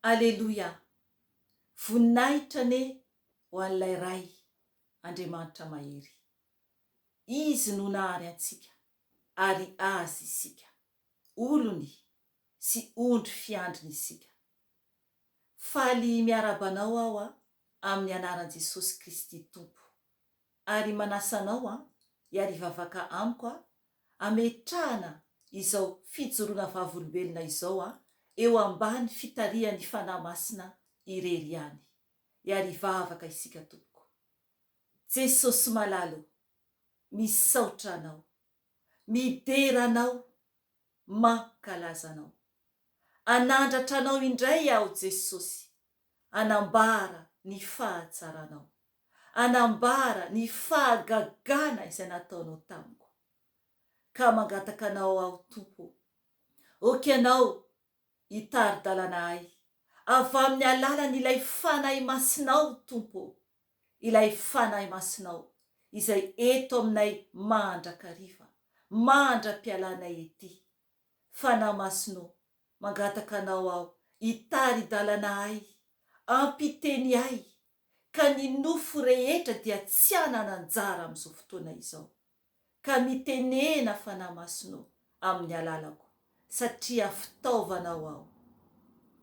Aleloia. Voninahitra ane ho an'ilay ray Andriamanitra mahery. Izy no nahary antsika ary azy isika, olony sy ondry fiandriny isika. Faly miarabanao aho amin'ny anaran'i Jesosy Kristy Tompo, ary manasanao hiarivavaka amiko ametrahana izao fijoroana vavolombelona izao eo ambany fitarihan'ny fanahy masina irery ihany. Hiarivavaka isika tompoko. Jesosy malalo, misaotra anao, mideranao, mankalazanao. Anandratra anao indray aho Jesosy, anambara ny fahatsaranao, anambara ny fahagagana izay nataonao tamiko. Ka mangataka anao aho Tompo, oky anao hitari-dalana ahy, avy amin'ny alalan'ilay fanahy masinao Tompo, ilay fanahy masinao izay eto aminay mandrakariva, mandram-pialanay ety. Fanahy masinao, mangataka anao aho hitari-dalana ahy, ampiteny ahy, ka ny nofo rehetra dia tsy anana anjara amin'izao fotoana izao. Ka mitenena fanahy masinao amin'ny alalako, satria fitaovanao aho.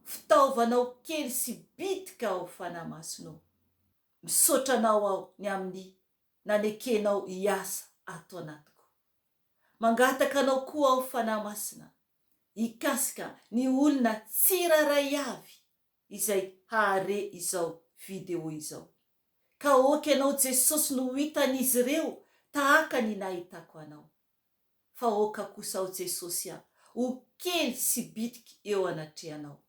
Fitaovanao kely sy bitika aho fanahy masinao. Misaotranao aho ny amin'ny nanekenao hiasa ato anatiko. Mangataka anao koa aho fanahy masina, hikasika ny olona tsiraray avy izay hahare izao video izao. Ka oky anao Jesosy no hitan'izy ireo tahaka ny nahitako anao. Fa oka kosa aho Jesosy ho kely sy bitika eo anatrehanao,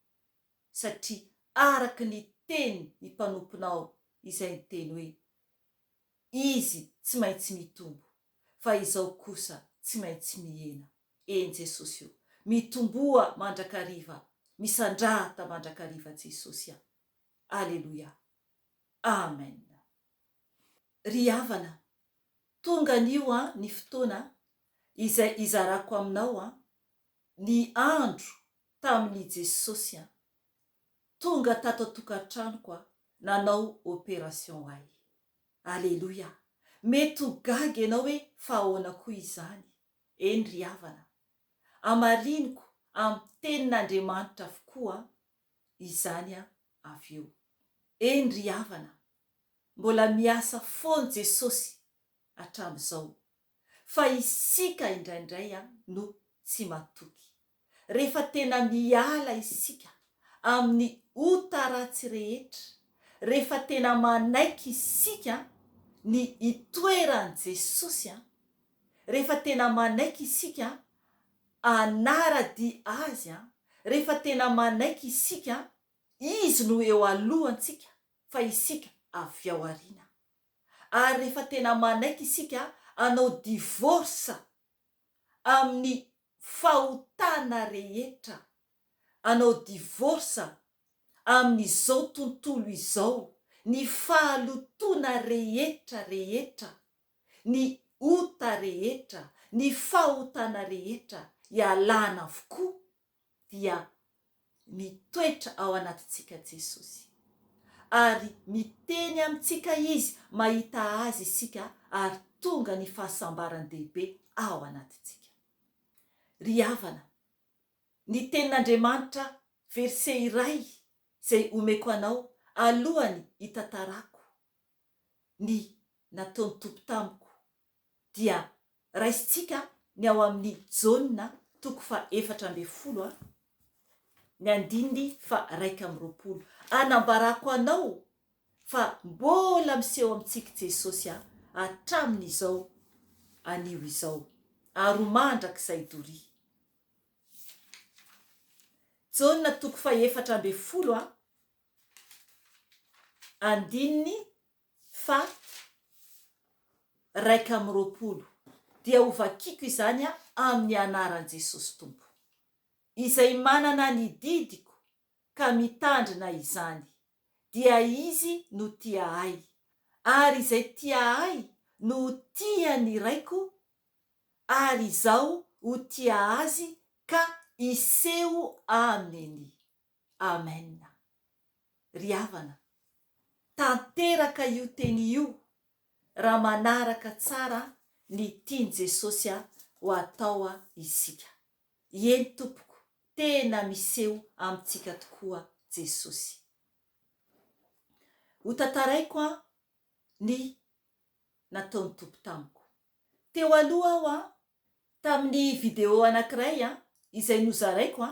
satria araky ny teny ny mpanomponao izay niteny hoe izy tsy maintsy mitombo, fa izao kosa tsy maintsy mihena. En Jesosy io, mitomboa mandrakariva, misandrata mandrakariva Jesosy. Aleluia. Amen. Ry havana, tonga n'io ny fotoana izay izarako aminao ny andro tamin'ny Jesosy tonga tato tokantranoko nanao opération ahy. Aleluia. Mety ho gaga ianao hoe fa ahoana koa izany? Eny ry havana, amariniko amin'ny tenin'Andriamanitra avokoa izany avy eo. Eny ry havana, mbola miasa foana Jesosy hatramin'izao, fa isika indraindray no tsy matoky. Rehefa tena miala isika amin'ny otaratsy rehetra, rehefa tena manaiky isika ny itoeran'i Jesosy, rehefa tena manaiky isika anara-dia azy, rehefa tena manaiky isika izy no eo alohantsika fa isika avy ao aoriana, ary rehefa tena manaiky isika anao divorsa amin'ny fahotana rehetra, anao divorsa amin'izao tontolo izao, ny fahalotona rehetra, ny ota rehetra, ny fahotana rehetra ialana avokoa, dia mitoetra ao anatintsika Jesosy, ary miteny amintsika izy, mahita azy isika, ary tonga ny fahasambaran-dehibe ao anatintsika. Ry havana, ny tenin'Andriamanitra verse iray zay omeko anao alohany hitantarako ny nataony Tompo tamiko, dia raisintsika ny ao amin'ny Jaona 4:40, ny andininy 1:20. Anambarako anao fa mbola miseho amintsika Jesosy hatramin'izao anio izao, ary mandrak'izay doria. Jaona 4:40, andininy 1:20, dia hovakiko izany amin'ny anaran'i Jesosy Tompo, izay manana ny didiko ka mitandrina izany, dia izy no tia ahy, ary izay tia ahy no tia ny raiko, ary izaho ho tia azy ka iseho aminy. Amen. ry havana tanteraka io teny io raha manaraka tsara ny tiany Jesosy ho atao isika. Eny tompoko, tena miseho amintsika tokoa Jesosy. Ho tantaraiko ny nataony tompo tamiko. Teo aloha aho tamin'ny video anankiray izay nozaraiko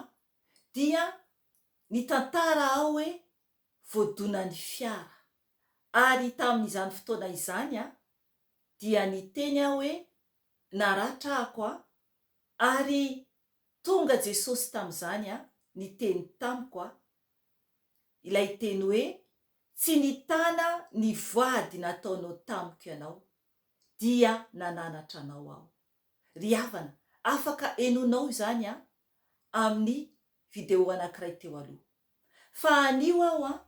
dia ny tantara aho hoe voadonan'ny fiara. Ary tamin'izany fotoana izany dia niteny aho hoe naratra ako ary tonga Jesosy tamin'izany niteny tamiko ilay teny hoe tsy nitana ny voady nataonao tamiko ianao dia nananatra anao aho. Ry havana, afaka enonao izany amin'ny video anankiray teo aloha. Fa anio aho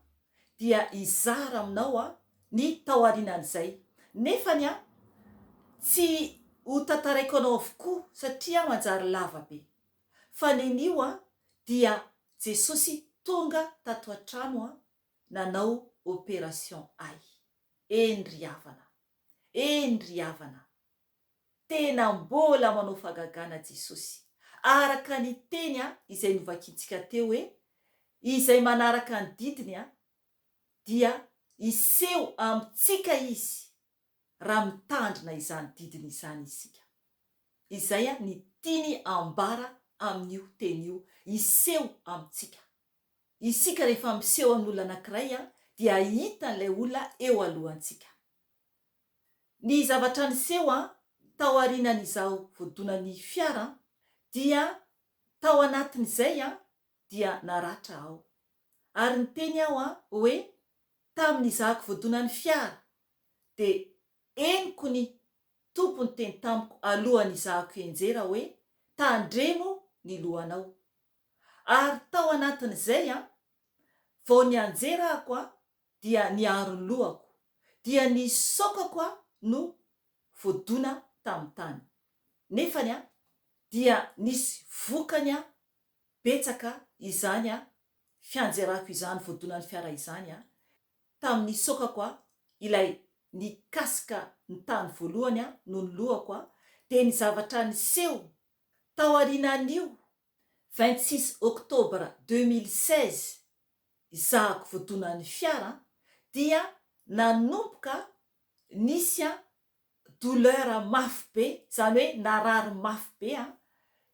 dia izara aminao ny taorian'izay. Nefany tsy ho tantaraiko anao avokoa satria manjary lava be. Fa nenio dia Jesosy tonga tato an-trano nanao opération ay. Eny ry havana, eny ry havana, tena mbola manao fagagana Jesosy. Araka ny teny izay novakintsika teo hoe izay manaraka ny didiny dia iseho amintsika izy raha mitandrina izany didiny izany isika. Izay ny tiany ambara amin'io teny io, iseho amintsika. Isika rehefa miseho amin'olona anankiray dia hita n'ilay olona eo alohantsika. Ny zavatra niseho tao aorianan'izao voadonan'ny fiara dia tao anatin'izay dia naratra aho. Ary niteny aho hoe tamin'izako voadonan'ny fiara dia eniko ny tompony teny tamiko alohan'izako enjera hoe tandremo ny lohanao. Ary tao anatin'izay vao nianjerako dia niaro ny lohako, dia ny sokako no voadona tamin'ny tany. Nefany dia nisy vokany betsaka izany fianjerako izany voadonan'ny fiara izany tamin'ny sokako ilay nikasika ny tany voalohany no ny lohako dia ny zavatra niseho tao aorianan'io 26 oktobra 2016 izahako voadonan'ny fiara dia nanomboka nisy douleur mafy be, zany hoe narary mafy be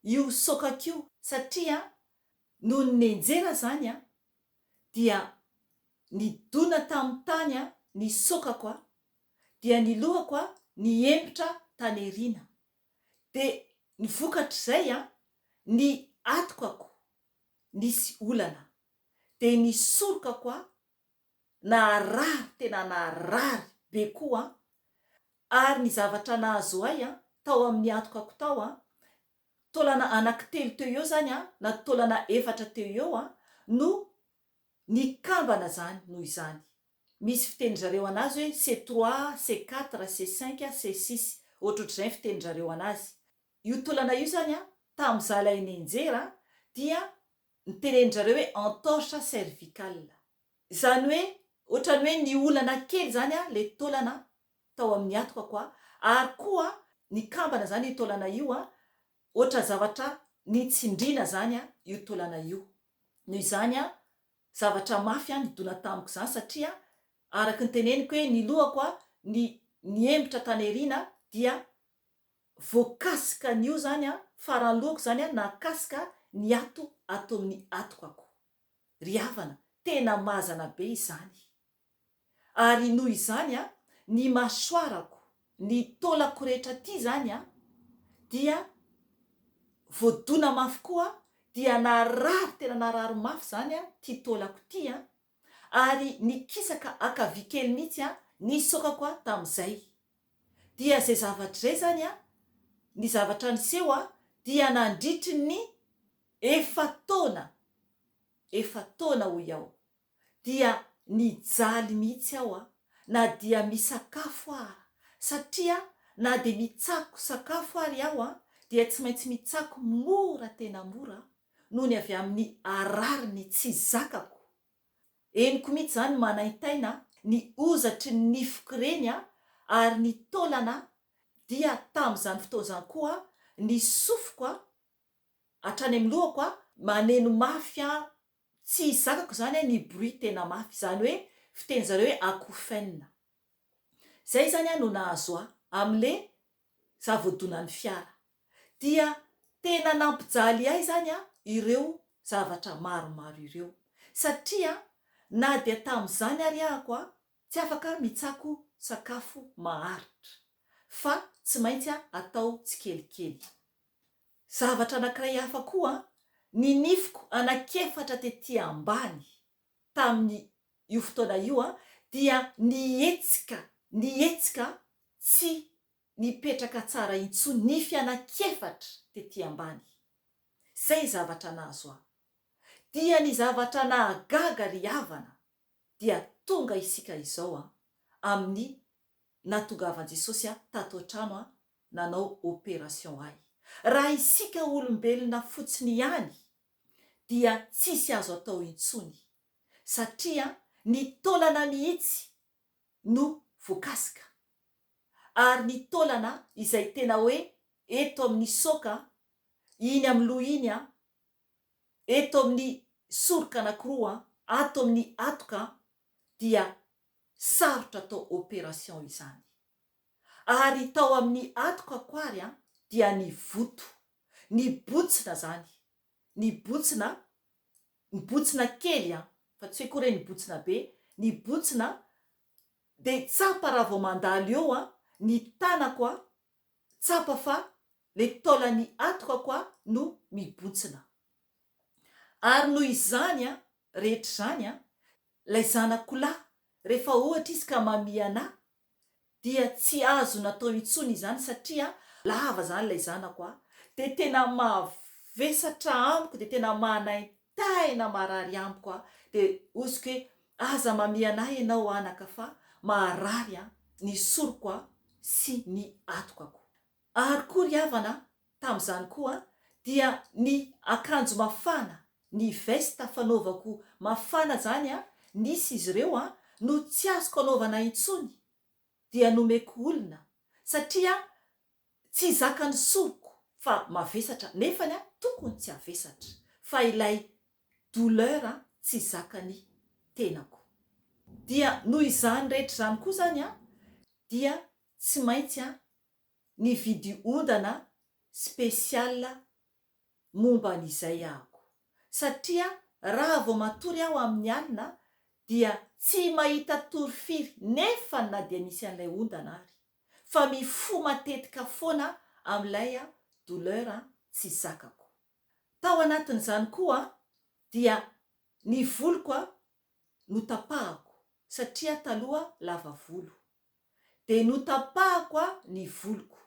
io sokako io satria noho ny enjera zany dia nidona tamin'ny tany ny sokako dia ny lohako niembotra tany erina. Dia ny vokatr'izay ny atokako nisy olana dia ny sorokako narary, tena narary be koa. Ary ny zavatra nahazo ahy tao amin'ny atokako tao taolana anankitelo teo eo zany na taolana efatra teo eo no nikambana zany noho izany. Misy fitenin-jareo anazy hoe C3, C4, C5, C6 ohatrohatr'izay fitenin-jareo anazy. Io taolana io zany tamin'izaho ilay nenjera dia nitenenin-jareo hoe entorse cervicale. Zany hoe ohatrany hoe ny olana kely zany le taolana tao amin'ny atokako ary koa nikambana zany io taolana io ohatra zavatra nitsindrina zany io taolana io. Noho izany zavatra mafy nidona tamiko zany satria araka ny teneniko hoe ny lohako niembotra tany erina dia voakasika n'io zany farany lohako zany nakasika ny ato amin'ny atokako. Ry havana, tena mazana be izany. Ary noho izany ny masoarako, ny taolako rehetra ty zany dia voadona mafy koa, dia narary, tena narary mafy zany ty taolako ty ary nikisaka akavia kely mihitsy ny sokako tamin'izay. Dia zay zavatra zay zany ny zavatra niseho dia nandritry ny efataona hoy aho dia nijaly mihitsy aho na dia misakafo satria na dia mitsako sakafo ary aho dia tsy maintsy mitsako mora, tena mora noho ny avy amin'ny arary ny tsy zakako. eniko mihitsy zany manaintaina ny ozatry ny nifiko reny a ary ny taolana dia tamin'izany fotoana zany koa ny sofiko a hatrany amin'ny lohako a maneno mafy a tsy zakako zany ny bruit tena mafy zany hoe fiteny zareo hoe acouphène. Zay zany a no nahazo a am'le zavoadonan'ny fiara dia tena nampijaly ahy zany a ireo zavatra maromaro ireo satria na dia tamin'izany ary ahako a tsy afaka mitsako sakafo maharitra fa tsy maintsy a atao tsikelikely. Zavatra anankiray hafa koa ny nifiko anakefatra tetỳ ambany tamin'ny io fotoana io a dia nietsika tsy nipetraka tsara intsony nify anakefatra tetỳ ambany. Zay zavatra nahazo ahy dia ny zavatra nahagaga ry havana dia tonga isika izao a amin'ny natongavan Jesosy a tato an-trano a nanao opération ahy. Raha isika olombelona fotsiny ihany dia tsisy azo atao intsony satria ny taolana mihitsy no voakasika ary ny taolana izay tena hoe eto amin'ny soka iny amin'ny loha iny a eto amin'ny soroka anankiroa ato amin'ny atoka dia sarotra atao opération izany ary tao amin'ny atoka koary a dia ny voto ny botsina zany ny botsina kely a fa tsy hoe koa re ny botsina be ny botsina de tsapa raha vao mandalo eo a ny tanako a tsapa fa le taolany atokako a no mibotsina ary noho izany a rehetra zany a lay zanako lahy rehefa ohatra izy ka mamiana dia tsy azo natao intsony izany satria lava zany lay zanako a de tena mavesatra amiko de tena manaintaina marary amiko a de ozy hoe aza mamianahy ianao anaka fa marary a ny soroko a sy ny atokako. Ary koa ry havana tamin'izany koa dia ny akanjo mafana ny veste fanaovako mafana zany a nisy izy ireo a no tsy azoko anaovana intsony dia nomeko olona satria tsy zakany soroko fa mavesatra nefany a tokony tsy avesatra fa ilay douleur a tsy zakany tenako. Dia noho izany rehetra zany koa zany a dia tsy maintsy a ny vidy ondana spesiala momba an'izay ahako satria raha vao matory aho amin'ny alina dia tsy mahita torofiry nefa na dia nisy an'ilay ondana ary fa mifo matetika foana amin'ilay a douleur a tsy zakako. Tao anatin'izany koa dia ny voloko a notapahako satria taloha lava volo de notapahako a ny voloko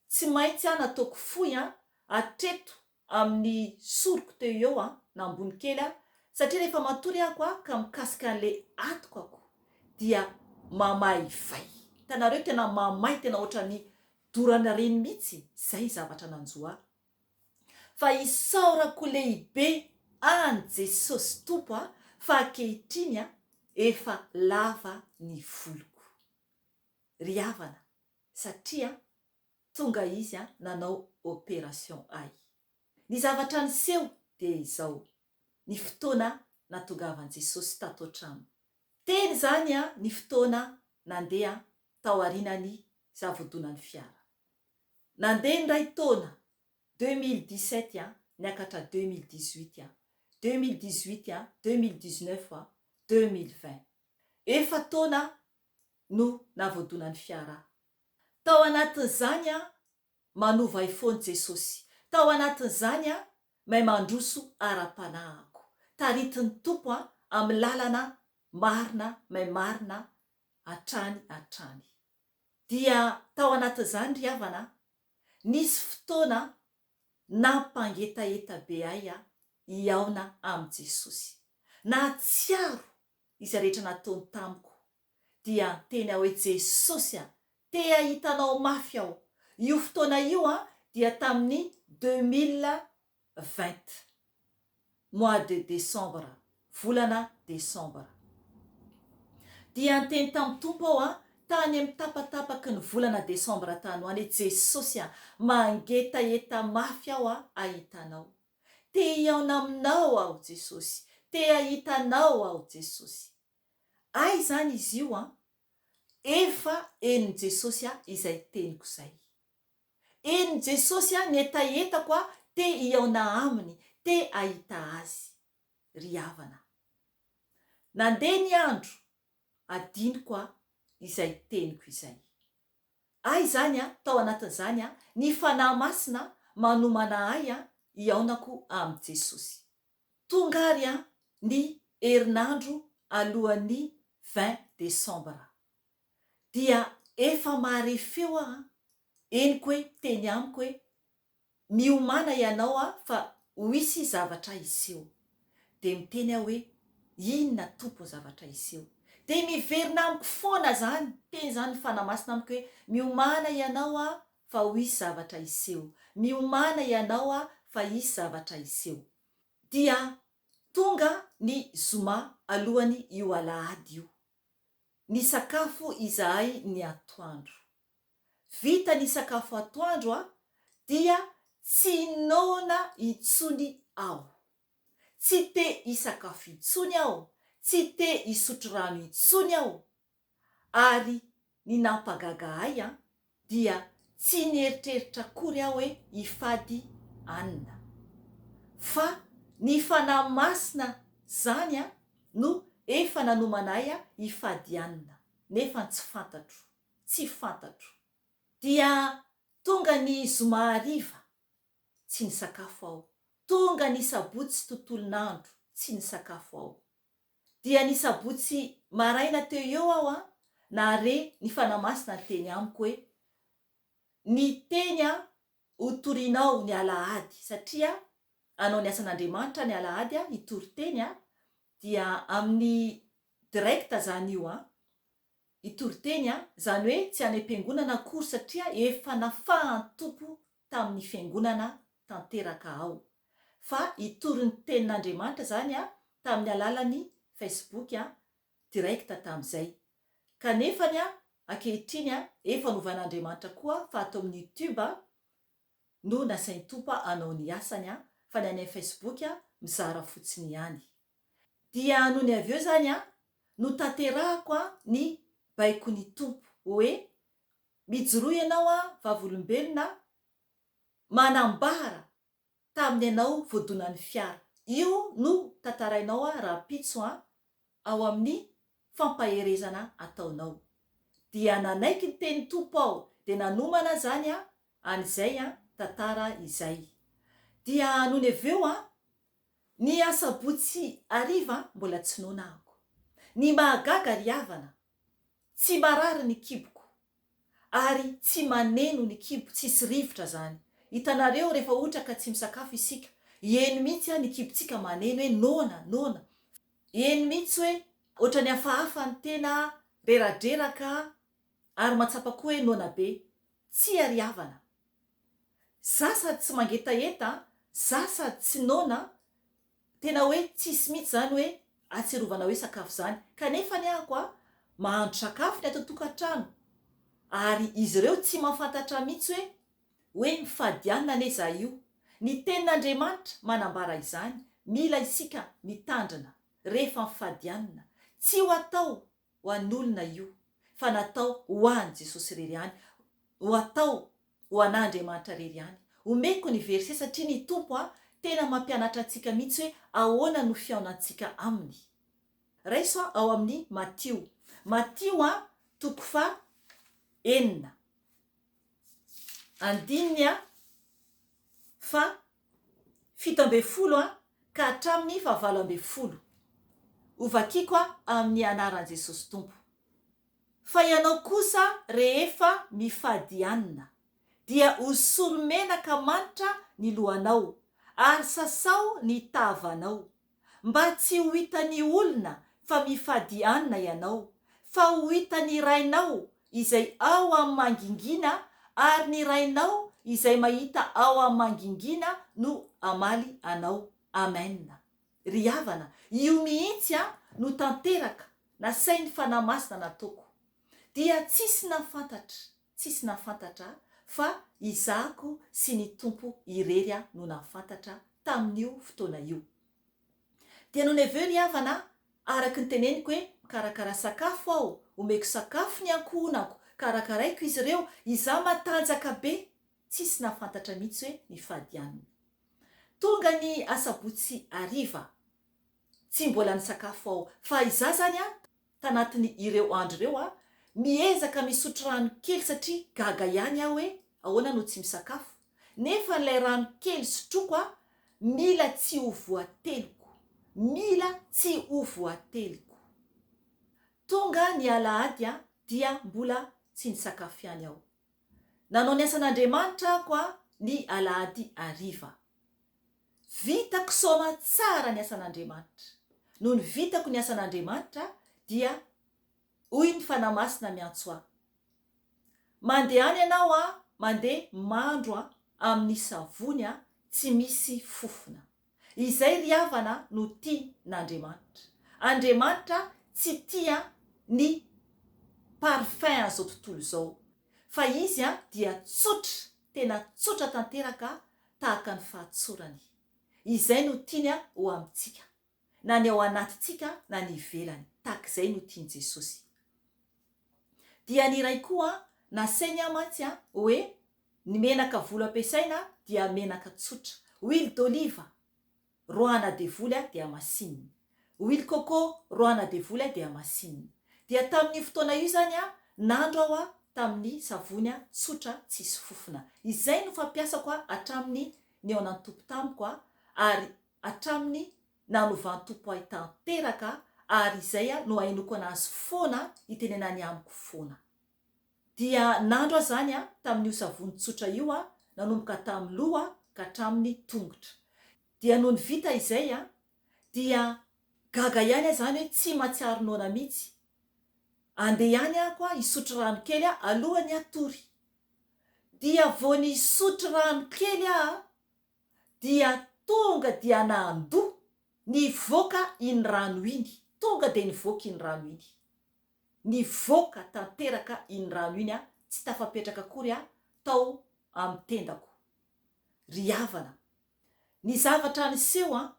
tsy maintsy a nataoko fohy a atreto amin'ny soroko teo eo a na ambony kely a satria rehefa matory ahako a ka mikasika an'le atokako dia mamay vay hitanareo tena mamay tena ohatrany dorana reny mihitsy. Zay zavatra nanjo ahy fa isaorako lehibe any Jesosy tompo a fa ankehitriny a efa lava ny voloko ry havana satria tonga izy a nanao opération ahy. Ny zavatra niseho de izao ny fotoana natongavan Jesosy tato an-trano teny zany a ny fotoana nandeha tao arinany zavoadonan'ny fiara nandeha ndray taona 2017 a niakatra 2018 a 2018 a 2019 a 2020 efa taona no navoadonan'ny fiara. Tao anatin'izany a manova iphone Jesosy tao anatin'izany a mahay mandroso ara-panahako taritiny tompo a amin'ny lalana marina mahay marina hatrany dia tao anatin'izany ry havana nisy fotoana nampangetaeta be ahy a iaona amin'i Jesosy nahatsiaro izy rehetra nataony tamiko dia teny hoe Jesosy a te ahitanao mafy aho. Io fotoana io a dia tamin'ny 2020 mois de décembre volana décembre dia anteny tamin'ny tompo ao a tany amin'ny tapatapaky ny volana desambra tany ho any jesosy a mangetaeta mafy aho a ahitanao te iaona aminao aho jesosy te ahitanao aho jesosy ay zany izy io a efa eniny jesosy a izay teniko zay eniny jesosy a ny etaetako a te iaona aminy te ahita azy ry havana nandeha ny andro adiniko a izay teniko izay ay zany a tao anatin'izany a ny fanahy masina manomana ay a iaonako am' jesosy tongary a ny herinandro alohan'ny 20 desambra dia efa marefeo a eniko hoe teny amiko hoe miomana ianao a fa hoisy zavatra iseho de miteny aho hoe inona tompo zavatra iseho de miverina amiko foana zany teny zany fanahy masina amiko hoe miomana ianao a fa hoisy zavatra iseho miomana ianao a fa hisy zavatra iseho dia tonga ny zoma alohany io alahady io ny sakafo izahay ny atoandro vita ny sakafo atoandro a dia tsy nona itsony aho tsy te hisakafo itsony aho tsy te hisotro rano itsony aho ary ny nampagaga ay a dia tsy nieritreritra akory aho hoe hifady anina fa ny fanahy masina zany a no efa nanomana ay a hifady anina nefa tsy fantatro tsy fantatro dia tonga ny zoma hariva tsy ny sakafo aho tonga ny sabotsy tontolon'andro tsy ny sakafo aho dia ny sabotsy maraina teo eo aho a na re ny fanahy masina ny teny amiko hoe ny teny a hotorinao ny alahady satria anao ny asan'andriamanitra ny alahady a hitory teny a dia amin'ny direkta zany io a hitory teny a zany hoe tsy any am-piangonana akory satria efa nafahantompo tamin'ny fiangonana tanteraka ao fa hitory ny tenin'andriamanitra zany a tamin'ny alalany facebook a direkta tam'izay kanefany a ankehitriny a efa novan'andriamanitra koa fa atao amin'ny youtube a no nasainy tompo anao ny asany a fa ny any facebook a mizara fotsiny ihany dia noho ny avy eo zany a no tanterahako a ny baiko ny tompo hoe mijoroa ianao a vavolombelona manambara tamin'ny ianao voadonan'ny fiara io no tantarainao a rapitso a ao amin'ny fampaherezana ataonao dia nanaiky ny teny tompo ao de nanomana zany a an'izay a tantara izay dia noho ny avy eo a ny asabotsy ariva mbola tsy nonako ny mahagaga ry havana tsy marary ny kiboko ary tsy maneno ny kibo tsisy rivotra zany hitanareo rehefa ohatra ka tsy misakafo isika eny mihitsy a ny kibotsika maneno hoe nona eny mihitsy hoe ohatra ny hafahafa ny tena reradreraka ary matsapa koa hoe nona be tsy ary havana za sady tsy mangetaeta za sady tsy nona tena hoe tsisy mihitsy zany hoe atsirovana hoe sakafo zany kanefa ny ahako a mahandro sakafo ny atao-tokantrano ary izy ireo tsy mahafantatra mihitsy hoe mifady anina ane za io ny tenin'andriamanitra manambara izany mila isika mitandrina rehefa mifady anina tsy ho atao ho an'olona io fa natao ho an' jesosy rery any ho atao ho an'andriamanitra rery any omeko ny verse satria ny tompo a tena mampianatra antsika mihitsy hoe ahoana no fiaonantsika aminy raiso ao amin'ny Matio a toko fa 9 andininy a fa 17 a ka hatramin'ny fa 20 ovakiko a amin'ny anaran'i Jesosy tompo fa ianao kosa rehefa mifady anina dia hosolo menaka manitra ny lohanao ary sasao ny tavanao mba tsy ho hitan'ny olona fa mifady anina ianao fa ho hitan'ny rainao izay ao amin'ny mangingina ary ny rainao izay mahita ao amin'ny mangingina no amaly anao amen ry havana io mihitsy a no tanteraka na sainy fanahy masina nataoko dia tsisy nafantatra fa izako sy ny tompo irery no nafantatra tamin'io fotoana io. dia no neveo ry havana araky ny teneniko hoe karakara sakafo aho, omeko sakafo ny ankohonako, karakaraiko izy ireo, iza matanjaka be, tsisy nafantatra mihitsy hoe ny fadianina. Tonga ny asabotsy ariva, tsy mbola ny sakafo aho, fa iza zany tanatiny ireo andro ireo miezaka misotro rano kely satria gaga ihany aho hoe ahoana no tsy misakafo. Nefa n'ilay rano kely sotroko mila tsy ho voateliko. Tonga ny alahady dia mbola tsy nisakafo ihany aho. Nanao ny asan'Andriamanitra ako ny alahady ariva. Vitako soma tsara ny asan'Andriamanitra. Noho ny vitako ny asan'Andriamanitra dia hoy ny fanahy masina miantso ahy. Mandeha any ianao mandeha mandro amin'ny savony tsy misy fofona. Izay ry havana no tian'Andriamanitra. Andriamanitra tsy tia ny parfum zao tontolo zao, fa izy dia tsotra, tena tsotra tanteraka tahaka ny fahatsorany. Izay no tiany ho amintsika, na ny ao anatintsika na ny ivelany, tahak'izay no tiany Jesosy. Dia ny iray koa nasainy mantsy hoe ny menaka volo ampiasaina dia menaka tsotra, huile d'olive roana devoly dia masinina, huile coco roana devoly dia masinina. Dia tamin'ny fotoana io zany nandro aho tamin'ny savony tsotra tsisy fofona. Izay no fampiasako atraminy ny ao anantompo tamiko ary atraminy nanovan'ny tompo ahy tanteraka, ary izay no ainoko anazy foana itenenany amiko foana. Dia nandro zany tamin'io savony tsotra io nanomboka tamin'ny loha ka hatraminy tongotra. Dia noho ny vita izay dia gaga ihany zany hoe tsy matsiaro noana mihitsy. Andeha ihany ako isotro rano kely alohany atory. Dia vo ny isotro rano kely dia tonga dia nandoa nivoaka iny rano iny. Tonga dia nivoaka iny rano iny. Nivoaka tanteraka iny rano iny tsy tafapetraka akory tao amin'ny tendako. Ry havana, ny zavatra niseho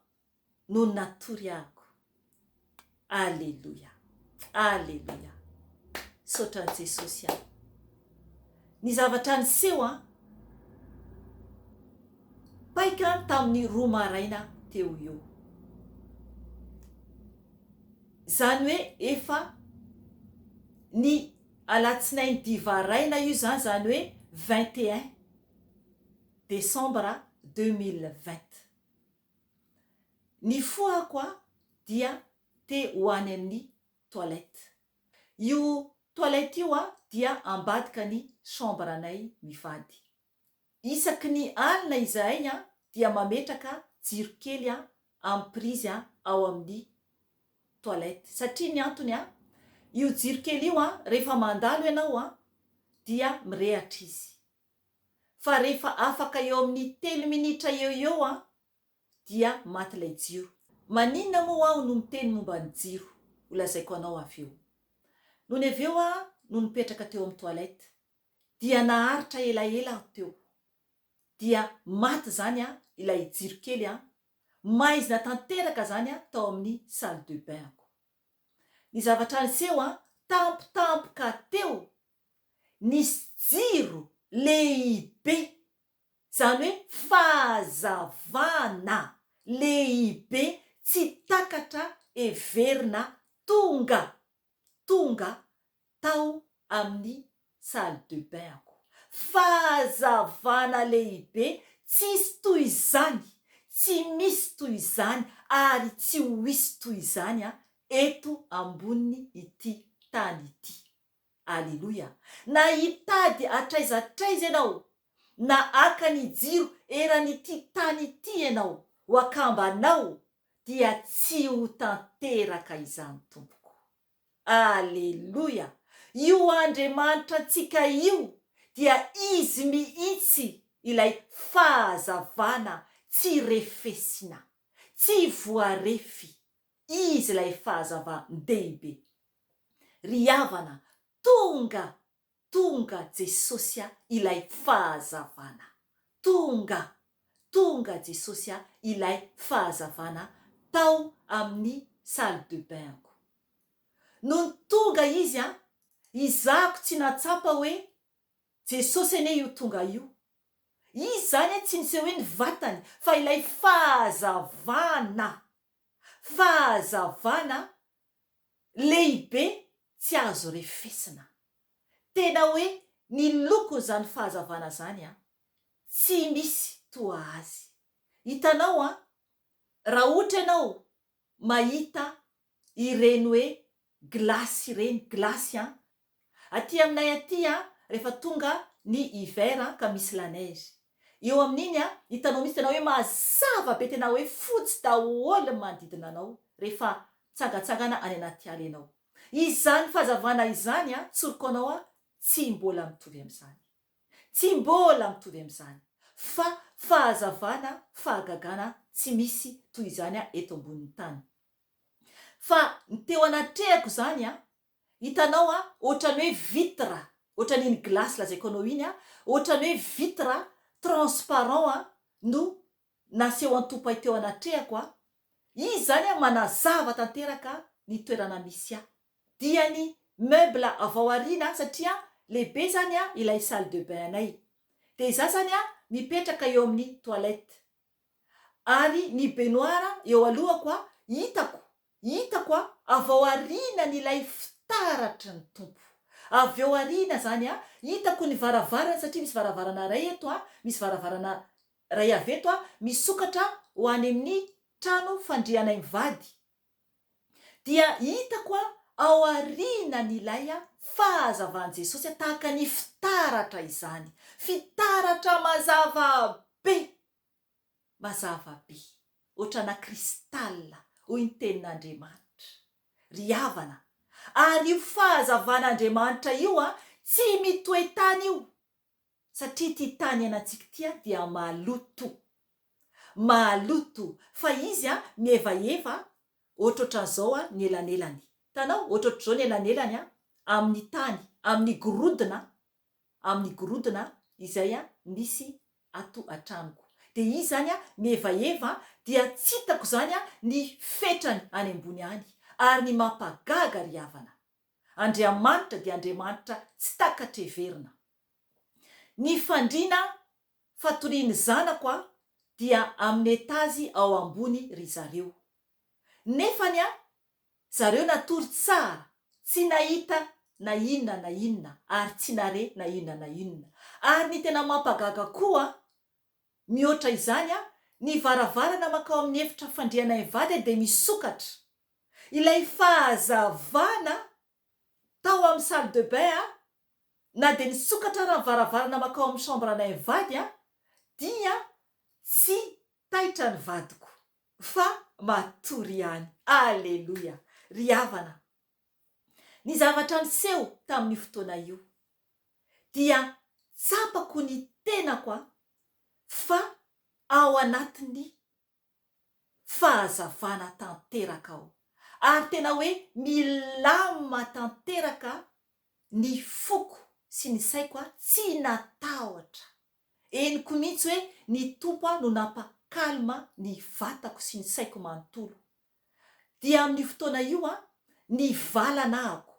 no natory ahako. Alleluia, alleluia, sotran'i Jesosy aho. Ny zavatra niseho paika tamin'ny 2 maraina teo eo. Zany hoe efa ny alatsinainy divaraina io zany hoe 21 décembre 2020. Ny foako dia te ho any amin'ny toilette. Io toilette io dia ambadika ny chambre anay mivady. Isaky ny alina izahay dia mametraka jiro kely amin'ny prise ao amin'ny toilette. Satria ny antony io jiro kely io rehefa mandalo ianao dia mirehatra izy. Fa rehefa afaka eo amin'ny 3 minitra eo dia maty ilay jiro. Maninona moa aho no miteny momba ny jiro? Holazaiko anao avy eo. Noho ny avy eo no nipetraka teo amin'ny toilette dia naharitra elaela aho teo. Dia maty zany ilay jiro kely maizina tanteraka zany tao amin'ny salle de bain. Ny zavatra niseho tampotampoka teo nisy jiro lehibe, zany hoe fahazavana lehibe tsy takatra everina tonga tao amin'ny salle de bain. Fahazavana lehibe tsisy toy izany, tsy misy toy izany ary tsy ho hisy toy izany eto amboniny ity tany ity. Alleluia. Na hitady atraizatraiza ianao, na aka ny jiro eran'ity tany ity ianao, wakambanao dia tsy ho tanteraka izany tompoko. Alleluia. Io Andriamanitra antsika io dia izy mihitsy ilay fahazavana tsy refesina, tsy voarefy. Izy ilay fahazavana ndehibe. ry havana tonga jesosy ilay fahazavana tonga jesosy ilay fahazavana tao amin'ny salle de bainko no tonga izy izako tsy natsapa hoe jesosy ane io tonga io izy zany tsy nisy hoe ny vatany fa ilay fahazavana lehibe tsy azo refesina tena hoe ny loko zany fahazavana zany tsy misy toa azy hitanao raha ohatra ianao mahita ireny hoe glasy aty aminay aty rehefa tonga ny hiver ka misy la neige eo amin'iny hitanao misy tena hoe mazava be tena hoe fotsy daholo manodidina anao rehefa tsangatsangana any anaty ala ianao izany fahazavana izany tsoroko anao tsy mbola mitovy amin'izany fa fahazavana fahagagana tsy misy toy izany eto ambonin'ny tany fa ny teo anatrehako zany hitanao ohatrany hoe vitra ohatran'iny glasy lazaiko anao iny ohatrany hoe vitra transparent no naseho antopa teo anatrehako izy zany manazava tanteraka ny toerana misy dia ny meuble avao arina satria lehibe zany ilay salle de bain anay de za zany mipetraka eo amin'ny toilette ary ny baignoire eo alohako hitako avao arina nyilay fitaratry ny tompo avy eo arina zany hitako ny varavarana satria misy varavarana ray eto misy varavarana ray aveto misokatra ho any amin'ny trano fandrianay mivady dia hitako ao arina nyilay fahazavan' jesosy tahaka ny fitaratra izany fitaratra mazava be ohatrana kristal hoy ny tenin'andriamanitra ry havana ary io fahazavan'andriamanitra io tsy mitoetany io satria ty tany anatsika tia dia maloto fa izy mievaheva ohatrohatran'izao ny elanelany tanao ohatrohatr'izao ny elanelany amin'ny tany amin'ny gorodona izay misy ato antranoko de izy zany mievaheva dia tsy hitako zany ny fetrany any ambony any ary ny mampagaga ry havana andriamanitra dia andriamanitra tsy takatreverina ny fandriana fatoriany zanako dia amin'ny etazy ao ambony ry zareo nefany zareo natory tsara tsy nahita na inona ary tsy nare na inona ary ny tena mampagaga koa mihoatra izany ny varavarana makao amin'ny efitra fandrianay mivady de misokatra ilay fahazavana tao amin'ny salle de bain na de nisokatra raha varavarana makao amin'ny chambre anay mivady dia tsy taitra ny vadiko fa matory ihany aleloia ry havana ny zavatra niseho tamin'ny fotoana io dia tsapako ny tenako fa ao anatin'ny fahazavana tanteraka ao ary tena hoe milama tanteraka ny foko sy ny saiko tsy natahotra eniko mihitsy hoe ny tompo no nampakalma ny vatako sy ny saiko manontolo dia amin'ny fotoana io ny valanahako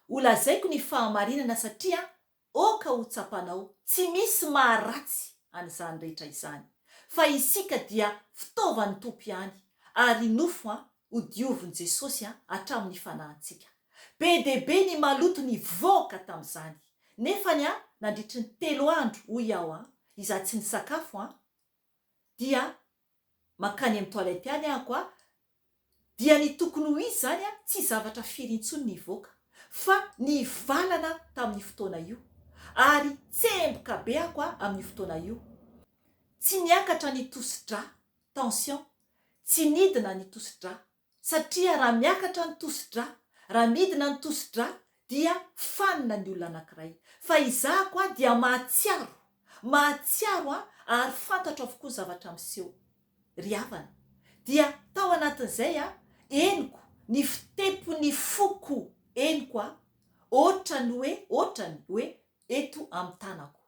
olazaiko ny fahamarinana satria oka ho tsapanao tsy misy maharatsy an'izany rehetra izany fa isika dia fitaovan'ny tompo ihany ary nofo hodiovin' jesosy hatramin'ny fanahintsika be debe ny maloto ny voaka tamin'izany nefany nandritry ny 3 andro hoy aho iza tsy ny sakafo dia makany amin'ny toilette any ahako dia ny tokony ho izy zany tsy zavatra firintsony ny voaka fa ny valana tamin'ny fotoana io ary tsemboka be ako amin'ny fotoana io tsy niakatra ny tosidra tension tsy nidina ny tosidra satria raha miakatra ny tosidra raha midina ny tosidra dia fanina ny olona anankiray fa izahako dia mahatsiaro ary fantatro avokoa zavatra miseho ry havana dia tao anatin'izay eniko ny fitepony foko eniko ohatrany hoe eto amin'ny tanako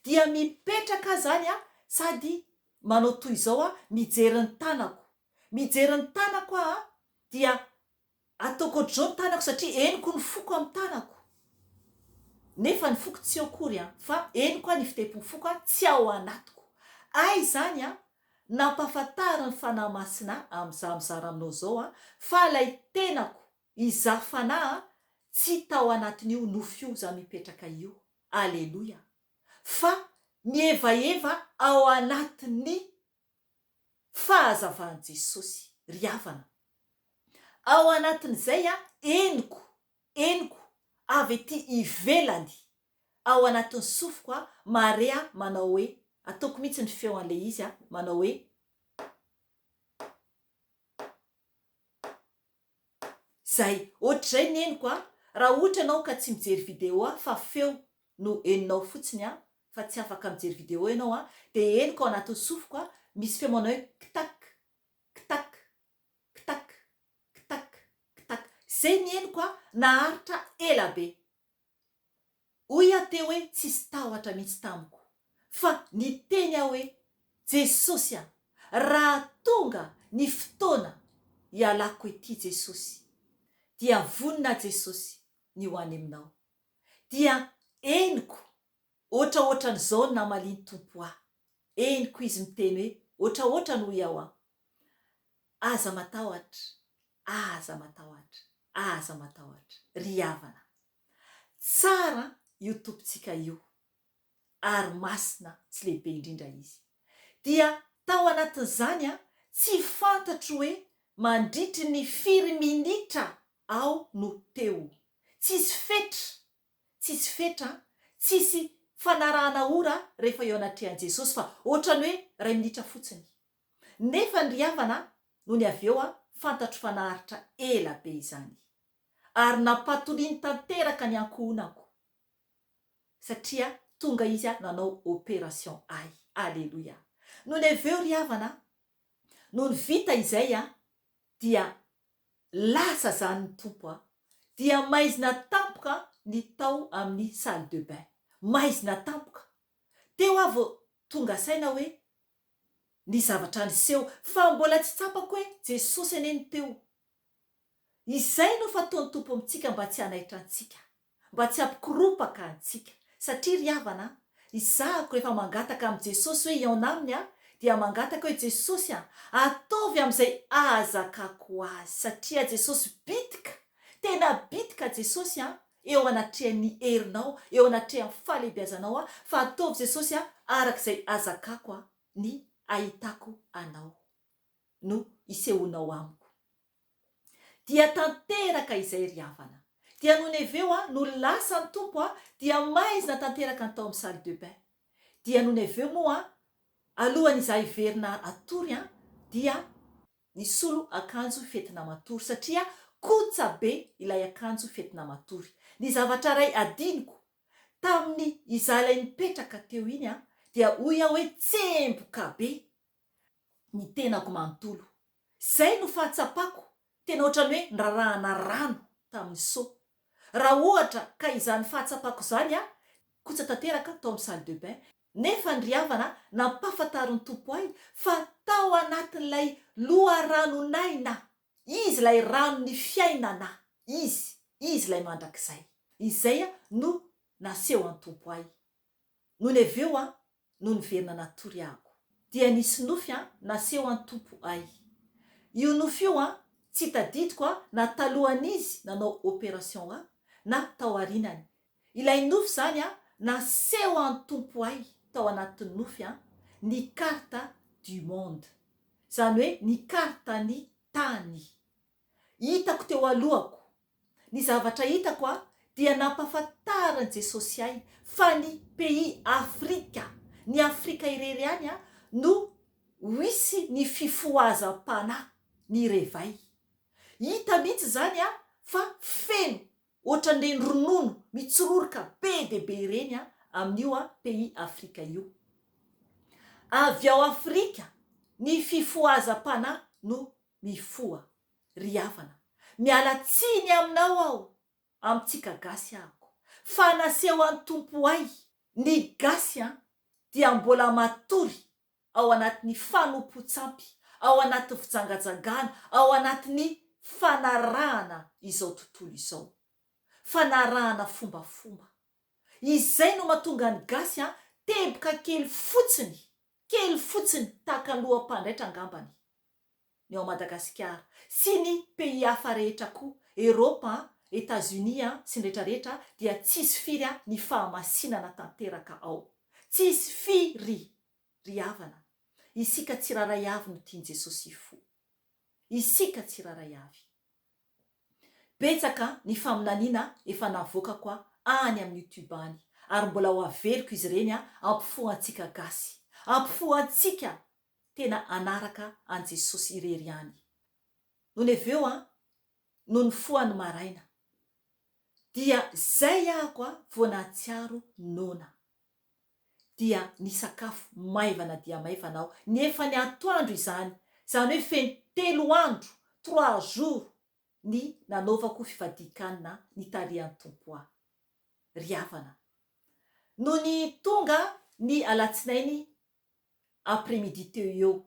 dia mipetraka zany a sady manao toy izao a mijery ny tanako a dia ataoko ohatr'izao ny tanako satria eniko ny foko amin'ny tanako nefa ny foko tsy akory a fa eniko a ny fitepon'ny foko a tsy ao anatiko ay zany a nampafantary ny fanahy masina amin'izah mizara aminao zao a fa lay tenako izaho fanahy tsy tao anatin'io nofo io za mipetraka io aleloia fa mievaheva ao anatin'ny fahazavan'i Jesosy ry havana ao anatin'izay a eniko avy ety ivelany ao anatin'ny sofoko a Maria manao hoe ataoko mihitsy ny feo an'le izy a manao hoe zay ohatr'izay ny eniko a raha ohatra ianao ka tsy mijery video a fa feo no eninao fotsiny a fa tsy afaka mijery video ianao a de eniko ao anatin'ny sofoko a misy feo manao hoe ktak ktak ktak ktak ktak zay ny eniko a naharitra elabe hoy aho teo hoe tsisy tahotra mihitsy tamiko fa ny teny aho hoe Jesosy a raha tonga ny fotoana ialako ety Jesosy dia vonina Jesosy ny ho any aminao dia eniko ohatraohatran'izao ny namaliny tompo ahy eniko izy miteny hoe ohatraohatra no iaho a aza matahotra ry havana tsara io tompontsika io ary masina tsy lehibe indrindra izy dia tao anatin'izany a tsy fantatro hoe mandritry ny 4 minitra ao no teo tsisy fetra tsisy fanarahana ora rehefa eo anatrehan'i Jesosy fa ohatrany hoe 2 minitra fotsiny nefa ny ry havana no ny avy eo a fantatro fa naharitra elabe izany ary nampatoliany tanteraka ny ankohonako satria tonga izy a nanao opération ay aleloia no ny avy eo ry havana no ny vita izay a dia lasa zany ny tompo a dia maizina tampoka ny tao amin'ny salle de bain maizina tampoka teo avo tonga saina hoe ny zavatra niseho fa mbola tsy tsapako hoe Jesosy aneny teo izay no fataon'ny tompo amintsika mba tsy hanaitra antsika mba tsy hampikiropaka antsika satria ry havana izahako rehefa mangataka amin'i Jesosy hoe iao aminy a dia mangataka hoe Jesosy a ataovy amin'izay ahazakako azy satria Jesosy bitika tena bitika Jesosy a eo anatrehan'ny herinao eo anatrehan'ny fahalehibiazanao a fa ataovy Jesosy a arak'izay azakako a ny ahitako anao no isehonao amiko dia tanteraka izay ry havana dia no ny avy eo a no lasa ny tompo a dia maizina tanteraka ny tao amin'ny salle de bain dia no ny avy eo moa a alohan'izay verina atory a dia nisolo akanjo fetina matory satria kotsa be ilay akanjo fetina matory ny zavatra ray adiniko tamin'ny izalay nipetraka teo iny a dia hoy aho hoe tsemboka be ny tenako manontolo zay no fahatsapako tena ohatrany hoe nrarahana rano tamin'ny so raha ohatra ka izany fahatsapako zany a kotsa tanteraka tao amin'ny salle de bain nefa ny ry havana nampafantary ny tompo ahy fa tao anatin'ilay loharanonay izy lay rano ny fiainana izy lay mandrakizay izay a no naseho any tompo ahy no ny avy eo a no niverina natory ahako dia nisy nofy a naseho any tompo ahy io nofy io a tsy tadidiko a na talohan'izy nanao opération a na tao arinany ilay nofy zany a naseho any tompo ahy tao anatin'ny nofy a ny carte du monde zany hoe ny carte ny tany hitako teo alohako ny zavatra hitako a dia nampafantarany Jesosy ahy fa ny pays Afrika ny Afrika irery any a no wisy ny fifohazam-panahy ny revay hita mihitsy zany a fa feno ohatran'ireny ronono mitsororoka be de be ireny a amin'io a pays Afrika io avy ao Afrika ny fifohazam-panahy no mifoha ry havana miala tsiny aminao aho amintsika gasy ahako fa naseho any tompo ay ny gasy dia mbola matory ao anatin'ny fanompo-tsampy, ao anaty fijangajangana, ao anatin'ny fanarahana izao tontolo izao, fanarahana fombafomba. Izay no mahatonga ny gasy teboka kely fotsiny tahaka loham-pandraitra angambany ny ao Madagasikara sy ny pays hafa rehetra koa, Eropa, Etats-Unis sy ny rehetrarehetra dia tsisy firy ny fahamasinana tanteraka ao, tsisy firy. Ry havana, isika tsiraray avy no tiany Jesosy fo, isika tsiraray avy. Betsaka ny faminaniana efa navoaka koa any amin'ny YouTube any, ary mbola ho averiko izy ireny ampifoantsika gasy, ampifoantsika tena anaraka an Jesosy irery any. Nono aveo no nifoany maraina dia zay ahako vao nahatsiaro nona dia ny sakafo maivana dia maivana ao, nefa ny atoandro izany hoe feno 3 andro 3 jours ny nanaovako fifadikanina ny tarihan'ny tompo ry havana. No ny tonga ny alatsinainy après-midi teo eo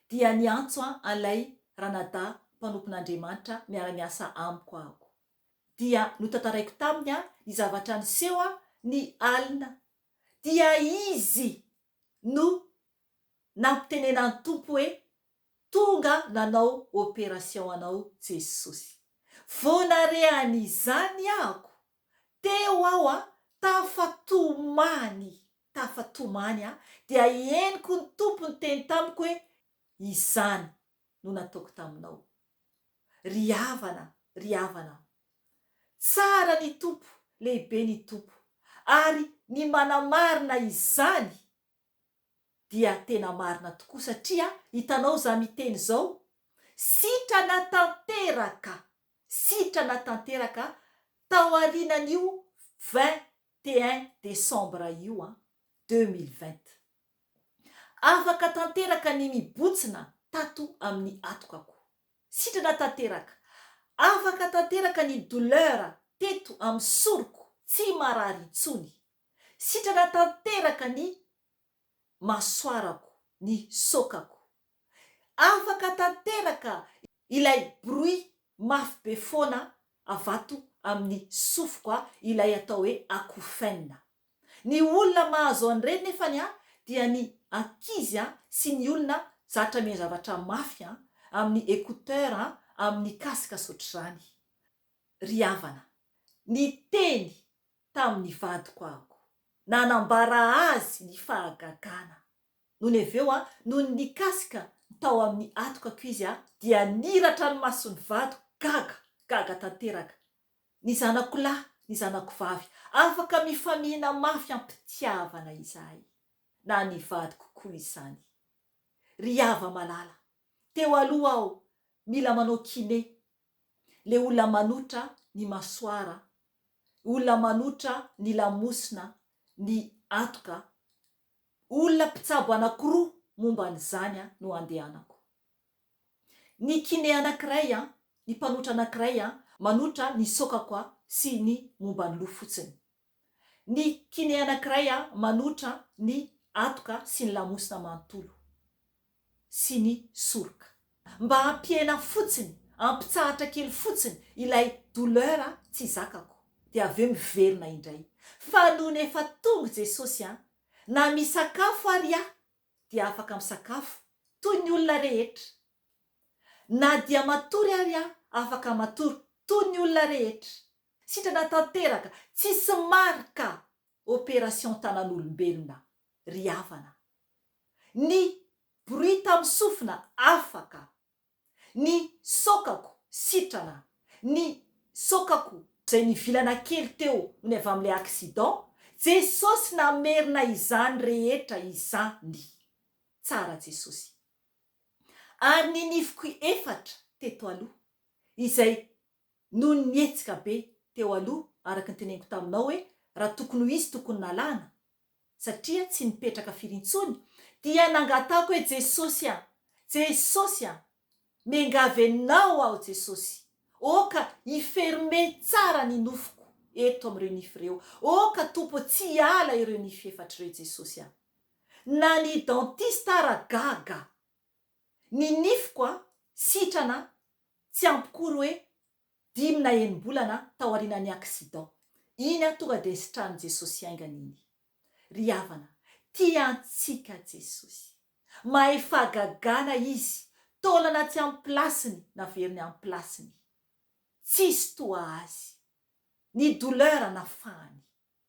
dia ny antso an'ilay Ranada mpanompon'Andriamanitra miara-miasa amiko ahako dia notantaraiko taminy ny zavatra niseho ny alina dia izy no nampitenenan'ny tompo hoe tonga nanao opération anao Jesosy. Vonarehan'izany ahako teo aho tafatomany dia henoko ny tompo ny teny tamiko hoe izany no nataoko taminao. Ry havana, tsara ny tompo, lehibe ny tompo, ary ny manamarina izany dia tena marina tokoa satria hitanao za miteny zao, sitrana tanteraka tao arinan'io 21 décembre io 2020. Afaka tanteraka ny mibotsina tato amin'ny atokako, sitrana tanteraka. Afaka tanteraka ny douleur teto amin'ny soroko, tsy marary intsony. Sitrana tanteraka ny masoarako, ny sokako. Afaka tanteraka ilay bruit mafy be foana avato amin'ny sofoko ilay atao hoe acouphène. Ny olona mahazo an'ireny nefany dia ny ankizy sy ny olona zatra mihaino zavatra mafy amin'ny écouteur, amin'ny kasika sotr'izany. Ry havana, ny teny tamin'ny vadiko ahako nanambara azy ny fahagagana. Nono aveo noho ny kasika tao amin'ny atokako izy dia niratra ny mason'ny vado gaga tanteraka. Ny zanako lahy, ny zanako vavy afaka mifamihina mafy ampitiavana izahay, na ny vadiko koa izany. Ry hava malala, teo aloha aho mila manao kiné, le olona manotra ny masoara, olona manotra ny lamosina, ny atoka, olona mpitsabo anankiroa momba n'izany no andehanako. Ny kiné anankiray ny mpanotra anankiray manotra ny sokako sy ny momba ny loha fotsiny. Ny kiné anankiray manotra ny atoka sy ny lamosina manontolo sy ny soroka, mba hampiena fotsiny, ampitsahatra kely fotsiny ilay douleur tsy zakako, dia aveo miverina indray. Fa noho nefa tonga Jesosy na misakafo ary dia afaka misakafo toy ny olona rehetra, na dia matory ary afaka matory toy ny olona rehetra. Sitrana tanteraka, tsisy marika opération tanan'olombelona. Ry havana, ny bruit tamin'ny sofina afaka, ny sokako sitrana, ny sokako zay nivilana kely teo ny avy amin'ilay accident, Jesosy namerina izany rehetra izany. Tsara Jesosy. Ary ny nifiko 4 teto aloha izay no nietsika be teo aloha, araka ny teneniko taminao hoe raha tokony ho izy tokony nalana satria tsy nipetraka firintsony, dia nangatako hoe Jesosy mengavenao aho Jesosy, oka iferme tsara ny nofiko, eto amin'ireo nify ireo. Ka tompo tsy hiala ireo nify efatra ireo Jesosy aho. Na ny dentiste aragaga ny nifiko a sitrana tsy ampikory hoe 5 na 6 tao aorian'ny accident. Iny a tonga de sitrahan'i Jesosy aingana iny. Ry havana, tiantsika Jesosy. Mahay fahagagana izy, taolana tsy amin'ny plasiny na veriny amin'ny plasiny. Tsisy toa azy. Ny douleur nafahany.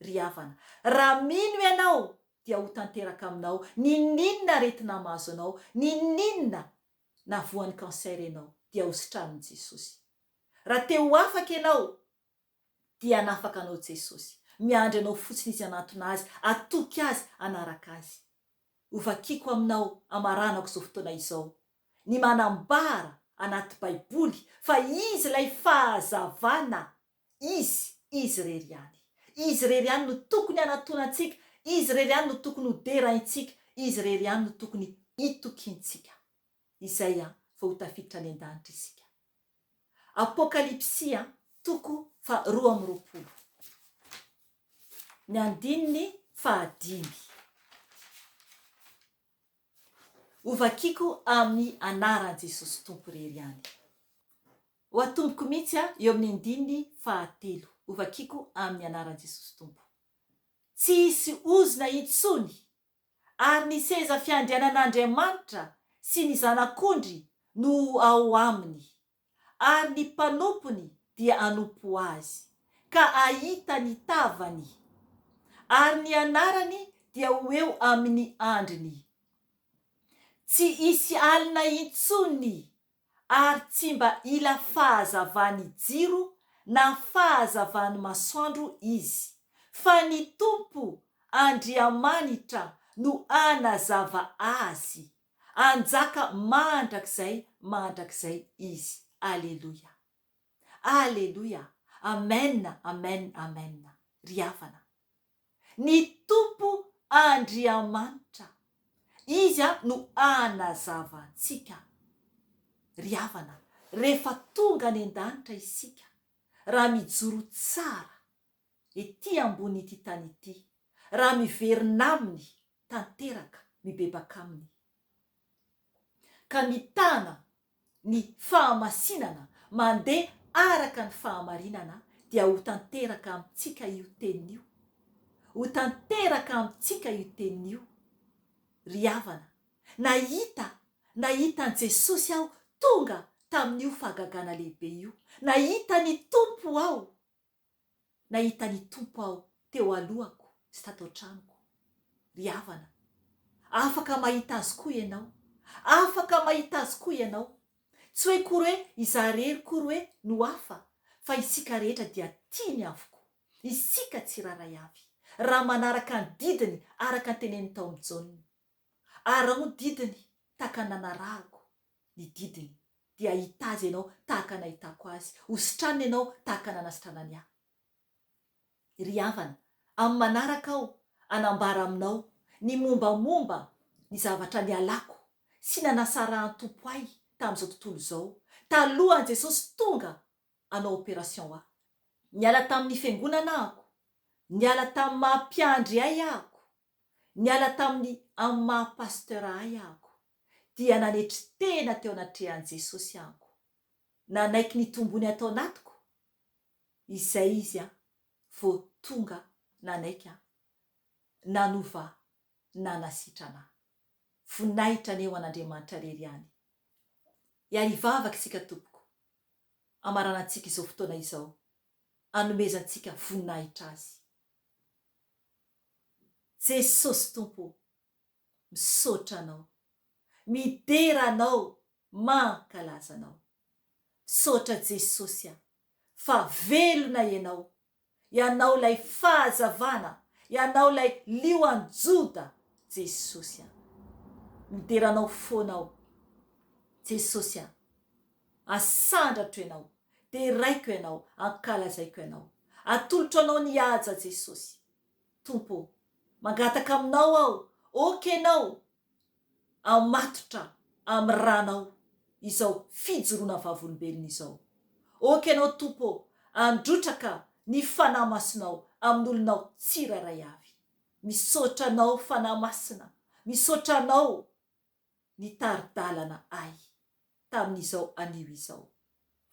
Ry havana, raha mino ianao dia ho tanteraka aminao. Ninona aretina mahazo anao, ninona na voan'ny cancer ianao dia ho sitrahan'i Jesosy. Raha te ho afaka ianao dia anafaka anao Jesosy. Miandry anao fotsiny izy anatona azy, atoky azy, anaraka azy. Ovakiko aminao amaranako izao fotoana izao. Ny manambara anaty baiboly fa izy ilay fahazavana. Izy rery ihany. Izy rery ihany no tokony anatonantsika. Izy rery ihany no tokony hoderaintsika. Izy rery ihany no tokony itokintsika. Izay fa ho tafiditra any an-danitra isika. Apokalipsia 2:20. Ny andininy 5. Ovakiko amin'ny anaran'i Jesosy Tompo rery ihany. Ho atomboko mihitsy eo amin'ny andininy 3. Ovakiko amin'ny anaran'i Jesosy Tompo. Tsy hisy ozona intsony ary ny seza fiandrianan'Andriamanitra sy ny zanak'ondry no ao aminy. Ary ny mpanompony dia anompo azy, ka ahita ny tavany. Ary ny anarany dia ho eo amin'ny andriny. Tsy hisy alina intsony ary tsy mba ila fahazavany jiro na fahazavany masoandro izy. Fa ny Tompo Andriamanitra no anazava azy. Anjaka mandrakizay izy. Alleluia. Alleluia. Amen, amen, amen. Ry havana. Ny Tompo Andriamanitra. Izy no anazava antsika. Ry havana. Rehefa tonga any an-danitra isika. Raha mijoro tsara. Ety ambony ity tany ity. Raha miverina aminy. Tanteraka mibebaka aminy. Ka mitana ny fahamasinana mandeha araka ny fahamarinana dia ho tanteraka amintsika io tenin'io. Ho tanteraka amintsika io tenin'io. Ry havana, nahita an Jesosy aho tonga tamin'io fahagagana lehibe io. Nahita ny Tompo aho. Nahita ny Tompo aho teo alohako sy tato an-tranoko. Ry havana, afaka mahita azy koa ianao. Afaka mahita azy koa ianao. Tsy hoe kory hoe izarery kory hoe no hafa, fa isika rehetra dia tiany avokoa. Isika tsiraray avy. Raha manaraka ny didiny araka ny teneniny tao amin'ny Jaona. Ara ny didiny tahaka nanarahako ny didiny dia hita azy ianao tahaka nahitako azy. Hositranina ianao tahaka nanasitranany ahy. Ry havana, amin'ny manaraka aho anambara aminao ny mombamomba ny zavatra nialako sy nanasarahan'ny Tompo ahy tamin'izao tontolo izao. Talohan'i Jesosy tonga hanao opération ahy. Niala tamin'ny fiangonana ahako. Niala tamin'ny mahampiandry ahy ahako. Niala tamin'ny amin'ny mahapasteur ahy ahako. Dia nanetry tena teo anatrehan'i Jesosy ahako. Nanaiky ny tombony atao anatiko. Izay izy vao tonga nanaiky nanova nanasitrana. Voninahitra aneo an'Andriamanitra rery ihany. Iarivavaka isika tompoko. Amaranantsika izao fotoana izao. Anomezantsika voninahitra azy. Jesosy Tompo, misaotra anao. Midera anao, mankalaza anao. Misaotra Jesosy fa velona ianao. Ianao lay fahazavana. Ianao lay lioan-joda. Jesosy mideranao foanao. Jesosy asandratra ianao. Deraiko ianao. Ankalazaiko ianao. Atolotro anao ny haja Jesosy. Tompo, mangataka aminao aho. Okenao amatotra amin'ny ranao izao fijoroana vavolombelona izao. Okenao Tompo androtraka ny fanahy masinao amin'olonao tsiraray avy. Misaotra anao fanahy masina, misaotra anao ny taridalana ay tamin'izao anio izao.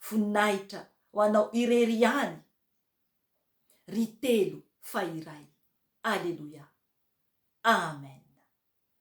Voninahitra ho anao irery ihany ry telo fa iray. Aleluia. Amen.